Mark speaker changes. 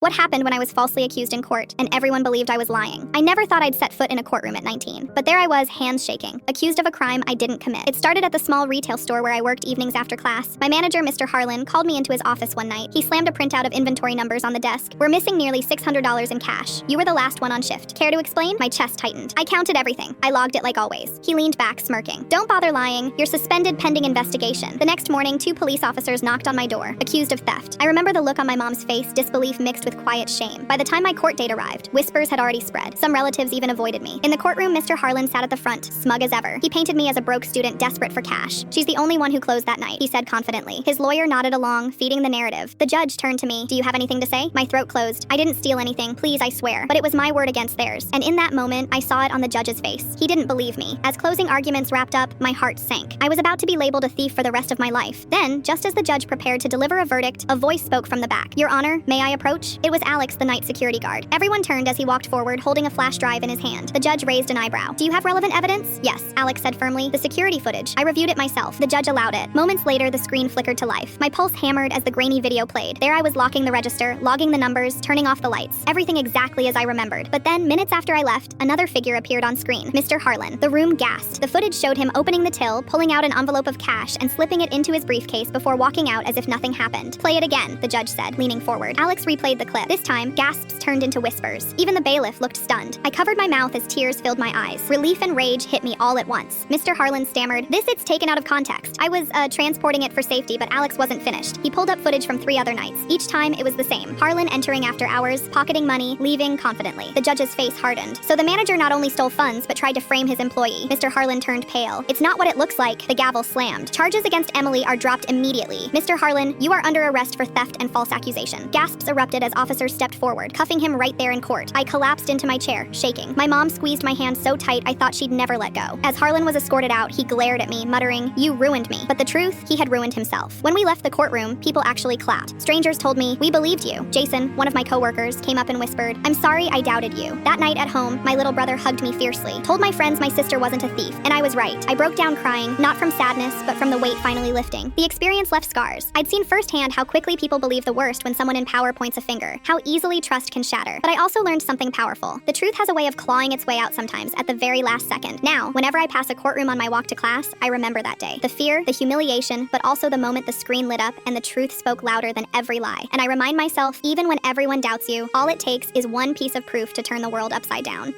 Speaker 1: What happened when I was falsely accused in court, and everyone believed I was lying? I never thought I'd set foot in a courtroom at 19, but there I was, hands shaking, accused of a crime I didn't commit. It started at the small retail store where I worked evenings after class. My manager, Mr. Harlan, called me into his office one night. He slammed a printout of inventory numbers on the desk. We're missing nearly $600 in cash. You were the last one on shift. Care to explain? My chest tightened. I counted everything. I logged it like always. He leaned back, smirking. Don't bother lying. You're suspended pending investigation. The next morning, 2 police officers knocked on my door, accused of theft. I remember the look on my mom's face, disbelief mixed with quiet shame. By the time my court date arrived, whispers had already spread. Some relatives even avoided me. In the courtroom, Mr. Harlan sat at the front, smug as ever. He painted me as a broke student desperate for cash. She's the only one who closed that night, he said confidently. His lawyer nodded along, feeding the narrative. The judge turned to me. Do you have anything to say? My throat closed. I didn't steal anything, please, I swear. But it was my word against theirs. And in that moment, I saw it on the judge's face. He didn't believe me. As closing arguments wrapped up, my heart sank. I was about to be labeled a thief for the rest of my life. Then, just as the judge prepared to deliver a verdict, a voice spoke from the back. Your Honor, may I approach? It was Alex, the night security guard. Everyone turned as he walked forward, holding a flash drive in his hand. The judge raised an eyebrow. Do you have relevant evidence? Yes, Alex said firmly. The security footage. I reviewed it myself. The judge allowed it. Moments later, the screen flickered to life. My pulse hammered as the grainy video played. There I was locking the register, logging the numbers, turning off the lights. Everything exactly as I remembered. But then, minutes after I left, another figure appeared on screen. Mr. Harlan. The room gasped. The footage showed him opening the till, pulling out an envelope of cash, and slipping it into his briefcase before walking out as if nothing happened. Play it again, the judge said, leaning forward. Alex replayed the clip. This time, gasps turned into whispers. Even the bailiff looked stunned. I covered my mouth as tears filled my eyes. Relief and rage hit me all at once. Mr. Harlan stammered, it's taken out of context. I was, transporting it for safety, but Alex wasn't finished. He pulled up footage from 3 other nights. Each time, it was the same. Harlan entering after hours, pocketing money, leaving confidently. The judge's face hardened. So the manager not only stole funds, but tried to frame his employee. Mr. Harlan turned pale. It's not what it looks like. The gavel slammed. Charges against Emily are dropped immediately. Mr. Harlan, you are under arrest for theft and false accusation. Gasps erupted as officers stepped forward, cuffing him right there in court. I collapsed into my chair, shaking. My mom squeezed my hand so tight I thought she'd never let go. As Harlan was escorted out, he glared at me, muttering, "You ruined me." But the truth, he had ruined himself. When we left the courtroom, people actually clapped. Strangers told me, "We believed you." Jason, one of my coworkers, came up and whispered, "I'm sorry I doubted you." That night at home, my little brother hugged me fiercely, told my friends my sister wasn't a thief, and I was right. I broke down crying, not from sadness, but from the weight finally lifting. The experience left scars. I'd seen firsthand how quickly people believe the worst when someone in power points a finger, how easily trust can shatter. But I also learned something powerful. The truth has a way of clawing its way out sometimes at the very last second. Now, whenever I pass a courtroom on my walk to class, I remember that day. The fear, the humiliation, but also the moment the screen lit up and the truth spoke louder than every lie. And I remind myself, even when everyone doubts you, all it takes is one piece of proof to turn the world upside down.